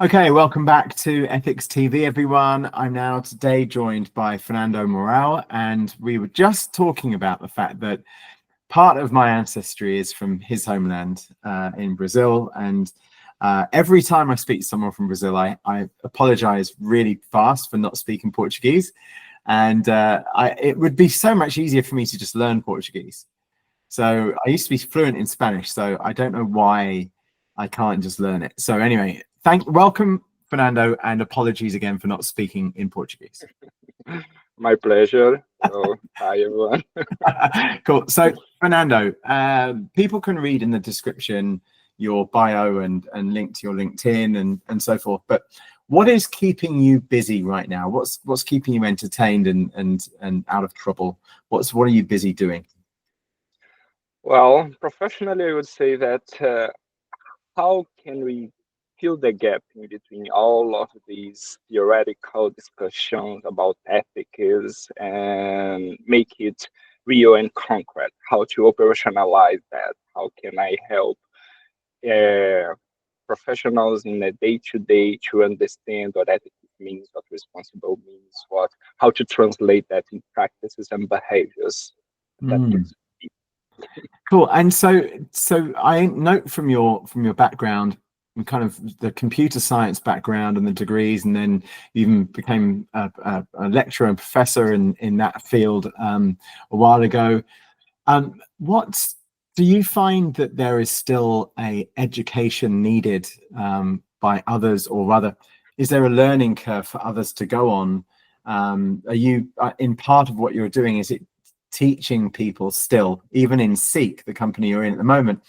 Okay, welcome back to Ethics TV, everyone. I'm now today joined by Fernando Moura, and we were just talking about the fact that part of my ancestry is from his homeland in Brazil. And every time I speak to someone from Brazil, I apologize really fast for not speaking Portuguese. And it would be so much easier for me to just learn Portuguese. So I used to be fluent in Spanish, so I don't know why I can't just learn it. So anyway, welcome, Fernando, and apologies again for not speaking in Portuguese. My pleasure. So, hi everyone. Cool. So, Fernando, people can read in the description your bio and link to your LinkedIn and so forth. But what is keeping you busy right now? What's keeping you entertained and out of trouble? What are you busy doing? Well, professionally, I would say that how can we fill the gap in between all of these theoretical discussions about ethics and make it real and concrete? How to operationalize that? How can I help uh, professionals in a day-to-day to understand what ethics means, what responsible means, how to translate that in practices and behaviors? That keeps Cool. And so I note from your background and kind of the computer science background and the degrees, and then you even became a lecturer and professor in that field a while ago. What do you find that there is still a education needed by others, or rather, is there a learning curve for others to go on? Are you in part of what you're doing? Is it teaching people still, even in Seek, the company you're in at the moment?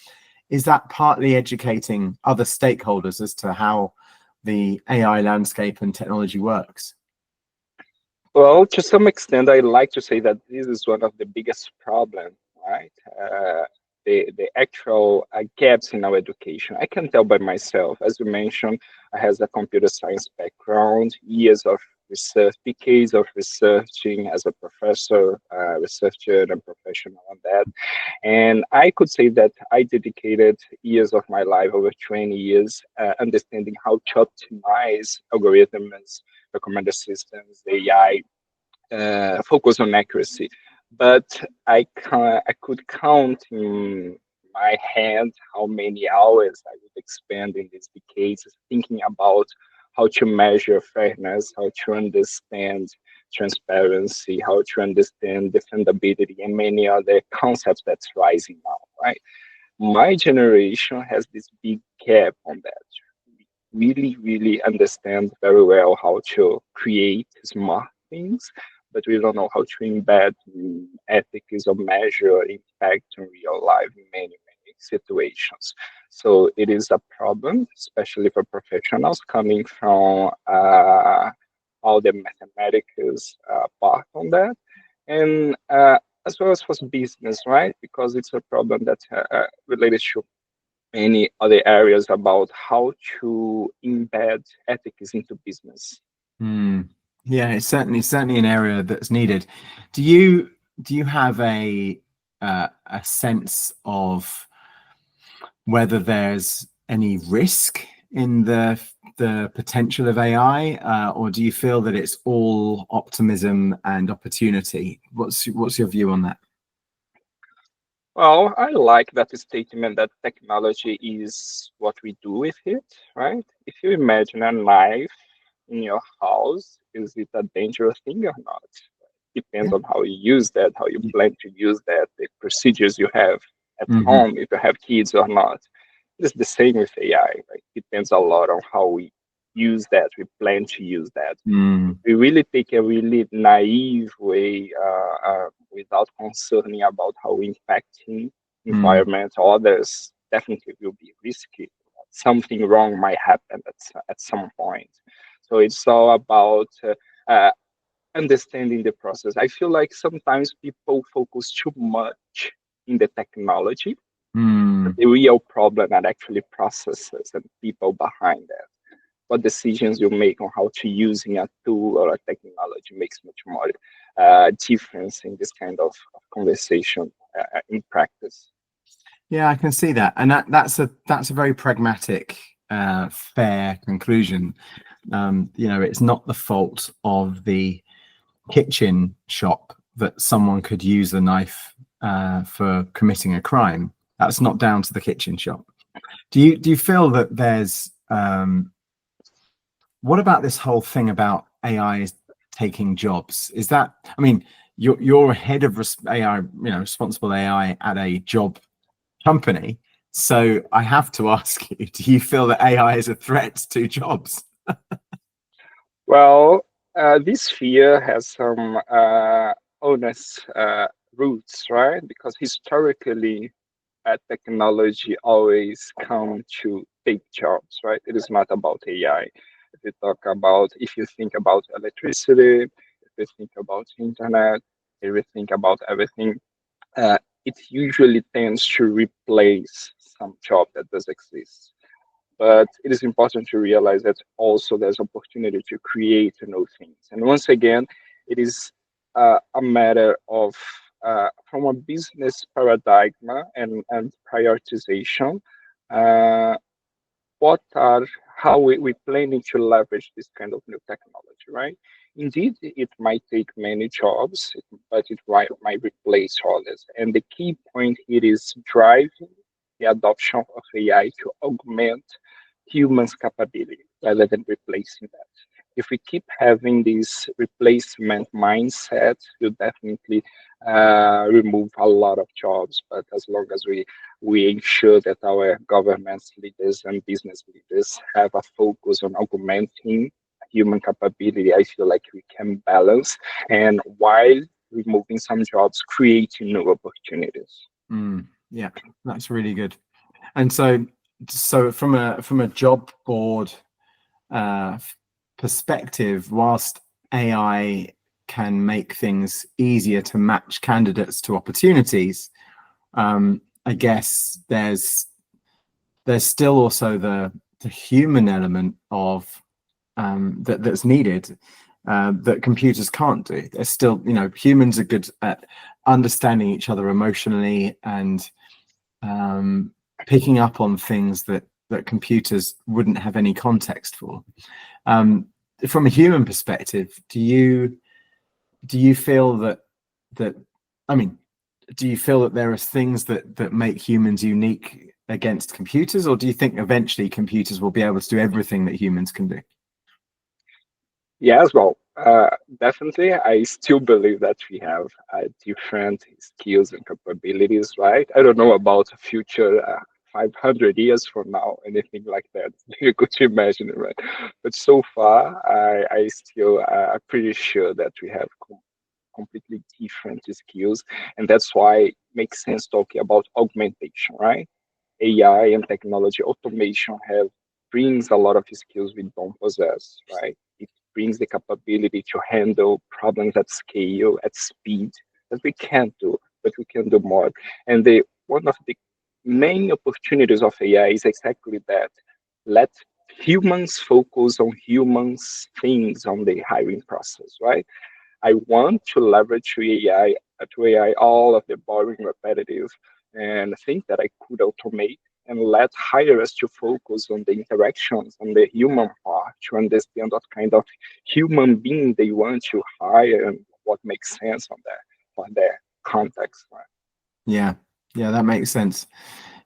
Is that partly educating other stakeholders as to how the AI landscape and technology works? Well, to some extent, I like to say that this is one of the biggest problems, right? The actual gaps in our education. I can tell by myself, as you mentioned, I have a computer science background, years of research, decades of researching as a professor, researcher, and professional on that. And I could say that I dedicated years of my life, over 20 years, understanding how to optimize algorithms, recommender systems, AI, focus on accuracy. But I could count in my hand how many hours I would expend in these decades thinking about how to measure fairness, how to understand transparency, how to understand defendability, and many other concepts that's rising now, right? My generation has this big gap on that. We really understand very well how to create smart things, but we don't know how to embed ethics or measure impact in real life in many situations. So it is a problem, especially for professionals coming from all the mathematics part on that, and as well as for business, right? Because it's a problem that's related to many other areas about how to embed ethics into business. Yeah, it's certainly an area that's needed. Do you have a sense of whether there's any risk in the potential of AI, or do you feel that it's all optimism and opportunity? What's your view on that? Well, I like that statement that technology is what we do with it, right? If you imagine a knife in your house, is it a dangerous thing or not? Depends Yeah. on how you use that, how you plan to use that, the procedures you have at Mm-hmm. home, if you have kids or not. It's the same with AI, right? Depends a lot on how we use that, we plan to use that. If we really take a really naive way without concerning about how we impacting environment or others, definitely will be risky. Something wrong might happen at some point. So it's all about understanding the process. I feel like sometimes people focus too much in the technology, but the real problem are actually processes and people behind that. What decisions you make on how to using a tool or a technology makes much more difference in this kind of conversation in practice. Yeah, I can see that, and that's a very pragmatic fair conclusion. It's not the fault of the kitchen shop that someone could use a knife for committing a crime. That's not down to the kitchen shop. Do you feel that there's what about this whole thing about AI taking jobs? Is that, I mean, you're head of AI, responsible AI at a job company. So I have to ask you, do you feel that AI is a threat to jobs? Well, this fear has some honest roots, right? Because historically, technology always come to take jobs, right? It is not about AI. If you think about electricity, if you think about internet, if you think about everything, uh, it usually tends to replace some job that does exist. But it is important to realize that also there's opportunity to create new things. And once again, it is a matter of from a business paradigm and prioritization. Uh, what are how we planning to leverage this kind of new technology, right? Indeed, it might take many jobs, but it might replace others. And the key point here is driving the adoption of AI to augment humans' capability rather than replacing that. If we keep having this replacement mindset, we'll definitely remove a lot of jobs. But as long as we ensure that our government leaders and business leaders have a focus on augmenting human capability, I feel like we can balance and while removing some jobs, creating new opportunities. Yeah, that's really good. And so from a job board perspective, whilst AI can make things easier to match candidates to opportunities, I guess there's still also the human element of that's needed that computers can't do. There's still, humans are good at understanding each other emotionally and picking up on things that computers wouldn't have any context for. From a human perspective, do you feel that I mean, do you feel that there are things that make humans unique against computers, or do you think eventually computers will be able to do everything that humans can do? Yes, well, definitely. I still believe that we have different skills and capabilities, right? I don't know about the future 500 years from now, anything like that. You could imagine it, right? But so far, I still pretty sure that we have completely different skills, and that's why it makes sense talking about augmentation, right? AI and technology automation have brings a lot of skills we don't possess, right? It brings the capability to handle problems at scale, at speed that we can't do, but we can do more. And the one of the main opportunities of AI is exactly that. Let humans focus on humans things on the hiring process, right? I want to leverage to AI all of the boring, repetitive, and things that I could automate and let hirers to focus on the interactions on the human part to understand what kind of human being they want to hire and what makes sense on that for their context. Right? Yeah, that makes sense.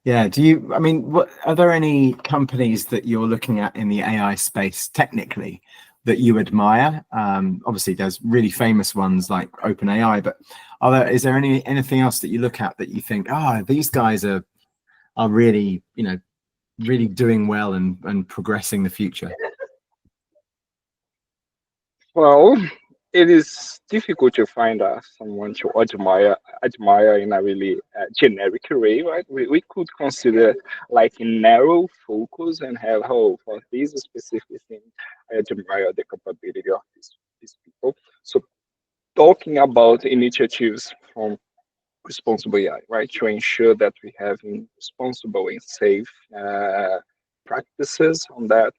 Yeah. I mean, what are there any companies that you're looking at in the AI space technically that you admire? Obviously, there's really famous ones like OpenAI, but is there anything else that you look at that you think, these guys are really, really doing well and progressing the future? Well, it is difficult to find someone to admire in a really generic way, right? We could consider like a narrow focus and have, oh, for this specific thing, I admire the capability of these people. So talking about initiatives from responsible AI, right, to ensure that we have responsible and safe practices on that.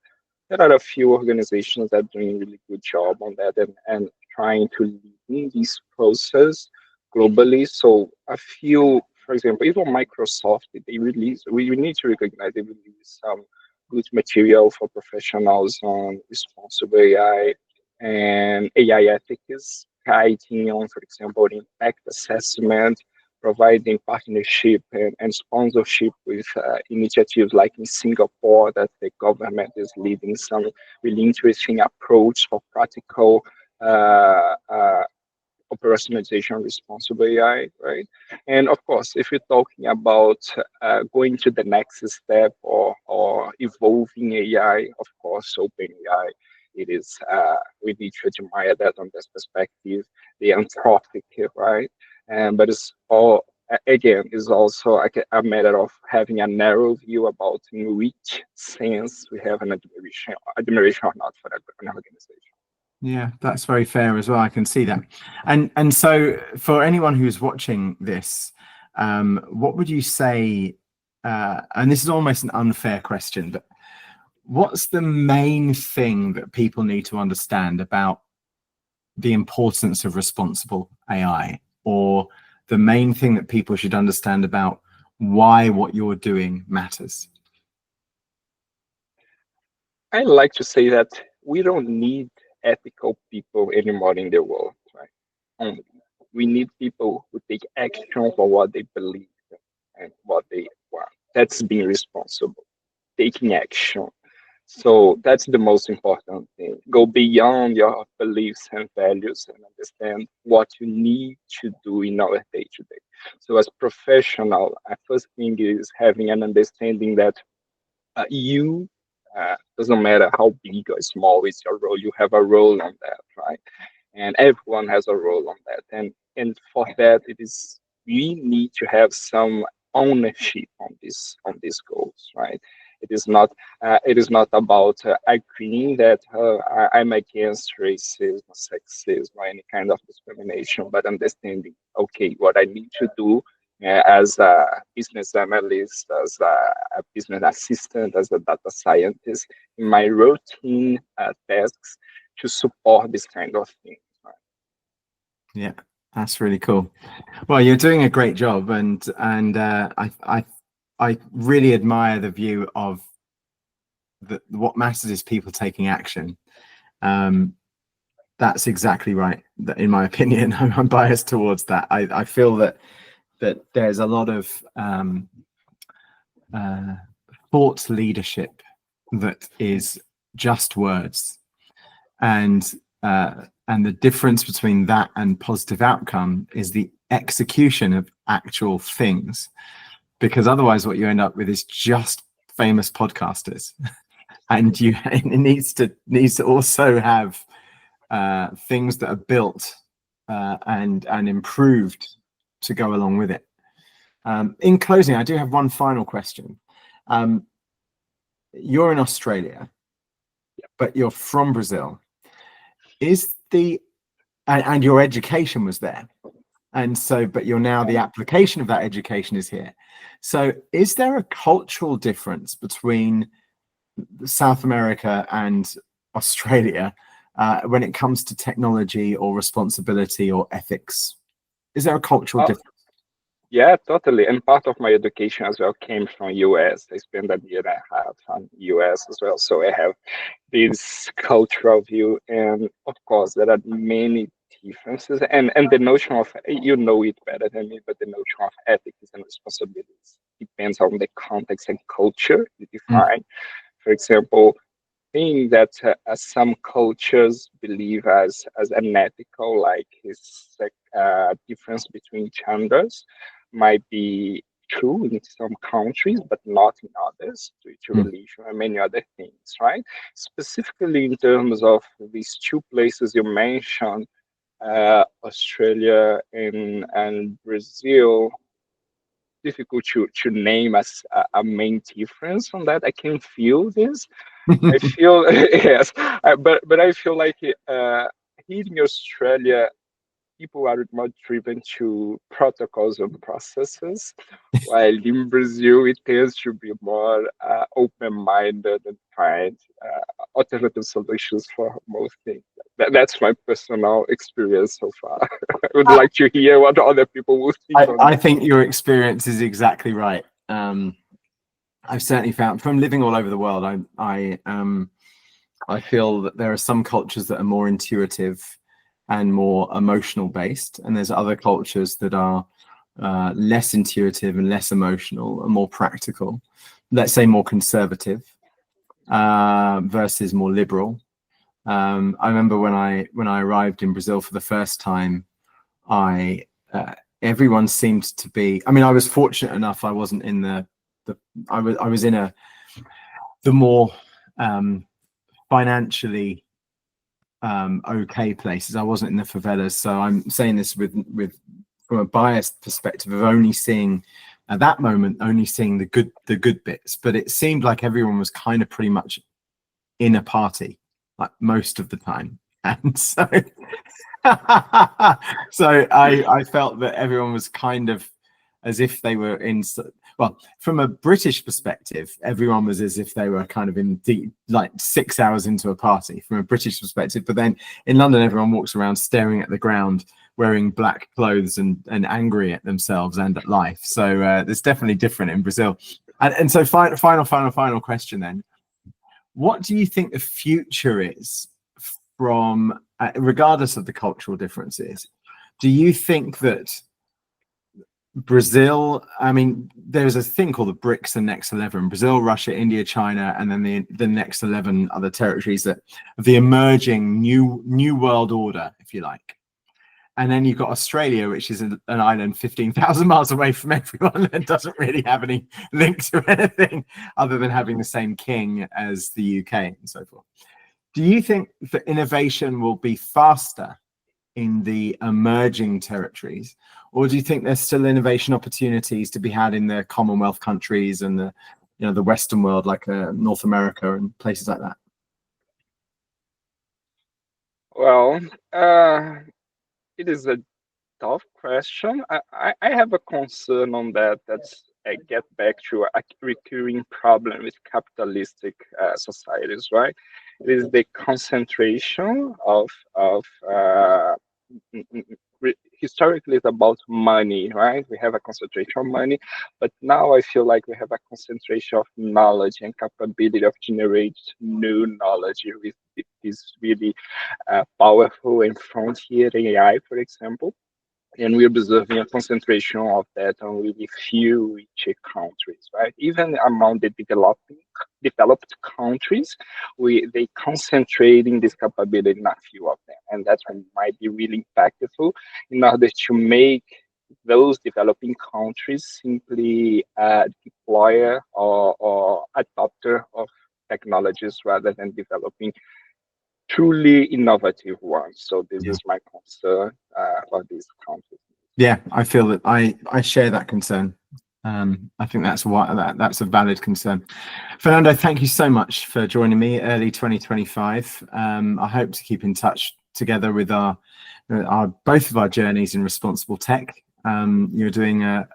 There are a few organizations that are doing a really good job on that and trying to lead this process globally. So a few, for example, even Microsoft, they release, we need to recognize they release some good material for professionals on responsible AI and AI ethics, guiding on, for example, impact assessment, providing partnership and sponsorship with initiatives like in Singapore that the government is leading some really interesting approach for practical operationalization responsible AI, right? And of course, if you're talking about going to the next step or evolving AI, of course, open AI, it is, we need to admire that on this perspective, the anthropic, right? And but it's all, again, is also like a matter of having a narrow view about in which sense we have an admiration or not for an organization. Yeah, that's very fair as well. I can see that. And so for anyone who's watching this, what would you say, and this is almost an unfair question, but what's the main thing that people need to understand about the importance of responsible AI, or the main thing that people should understand about why what you're doing matters? I like to say that we don't need ethical people anymore in the world, right? We need people who take action for what they believe and what they want. That's being responsible, taking action. So that's the most important thing. Go beyond your beliefs and values and understand what you need to do in our day to day. So as professional, first thing is having an understanding that you doesn't matter how big or small is your role, you have a role on that, right? And everyone has a role on that, and for that it is, we need to have some ownership on these goals, right? It is not about agreeing that I'm against racism, sexism, or any kind of discrimination, but understanding, okay, what I need to do as a business analyst, as a business assistant, as a data scientist, in my routine tasks to support this kind of thing. Right? Yeah, that's really cool. Well, you're doing a great job, and I really admire the view of what matters is people taking action. That's exactly right. In my opinion, I'm biased towards that. I feel that there's a lot of thought leadership that is just words, and the difference between that and positive outcome is the execution of actual things, because otherwise what you end up with is just famous podcasters. And it needs to also have things that are built and improved to go along with it. In closing, I do have one final question. You're in Australia, but you're from Brazil. And your education was there, and so, but you're now, the application of that education is here. So is there a cultural difference between South America and Australia when it comes to technology or responsibility or ethics? Is there a cultural difference? Yeah, totally. And part of my education as well came from US. I spent a year and a half in US as well. So I have this cultural view. And of course, there are many differences. And the notion of, you know it better than me, but the notion of ethics and responsibilities depends on the context and culture you define. For example, thing that some cultures believe as unethical, like is difference between genders, might be true in some countries, but not in others, due to religion and many other things, right? Specifically in terms of these two places you mentioned, Australia and Brazil, difficult to name as a main difference on that. I can feel this. I feel yes, but I feel like here in Australia, people are more driven to protocols and processes, while in Brazil it tends to be more open-minded and find alternative solutions for most things. That's my personal experience so far. I would like to hear what other people will think. I think your experience is exactly right. I've certainly found from living all over the world, I feel that there are some cultures that are more intuitive and more emotional based, and there's other cultures that are less intuitive and less emotional and more practical. Let's say more conservative versus more liberal. I remember when I arrived in Brazil for the first time, everyone seemed to be. I mean, I was fortunate enough. I wasn't in I was in the more financially okay places. I wasn't in the favelas, so I'm saying this with from a biased perspective of only seeing at that moment the good bits. But it seemed like everyone was kind of pretty much in a party like most of the time, and so so I felt that everyone was kind of as if they were in. Well, from a British perspective, everyone was as if they were kind of in deep, like 6 hours into a party from a British perspective. But then in London, everyone walks around staring at the ground, wearing black clothes and angry at themselves and at life. So it's definitely different in Brazil. And so final question then. What do you think the future is from, regardless of the cultural differences? Do you think that Brazil, I mean, there's a thing called the BRICS, the next 11, Brazil, Russia, India, China, and then the next 11 other territories that the emerging new world order, if you like. And then you've got Australia, which is an island 15,000 miles away from everyone and doesn't really have any link to anything other than having the same king as the UK and so forth. Do you think that innovation will be faster in the emerging territories, or do you think there's still innovation opportunities to be had in the Commonwealth countries and the Western world, like North America and places like that? Well, it is a tough question. I have a concern on that. I get back to a recurring problem with capitalistic societies, right? It is the concentration of historically it's about money, right? We have a concentration of money, but now I feel like we have a concentration of knowledge and capability of generate new knowledge with this really powerful and frontier AI, for example. And we're observing a concentration of that on really few rich countries, right? Even among the developed countries, they concentrate in this capability in a few of them, and that might be really impactful in order to make those developing countries simply deployer or adopter of technologies rather than developing truly innovative ones. So this is my concern for these countries. Yeah, I feel that I share that concern. I think that's a valid concern. Fernando, thank you so much for joining me early 2025. I hope to keep in touch together with our both of our journeys in responsible tech. You're doing a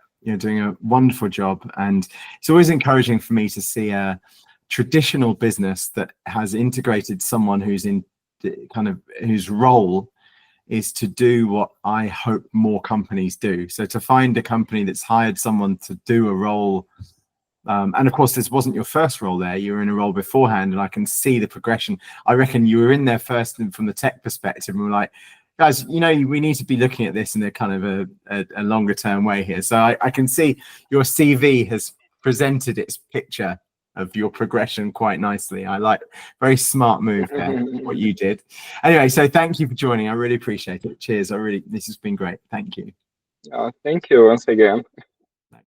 wonderful job, and it's always encouraging for me to see a traditional business that has integrated someone who's in whose role is to do what I hope more companies do. So to find a company that's hired someone to do a role, and of course this wasn't your first role there, you were in a role beforehand, and I can see the progression. I reckon you were in there first and from the tech perspective, and we're like, guys, we need to be looking at this in a kind of a longer term way here. So I can see your CV has presented its picture of your progression quite nicely. I like, very smart move there, what you did. Anyway, so thank you for joining. I really appreciate it. Cheers. This has been great. Thank you. Thank you once again.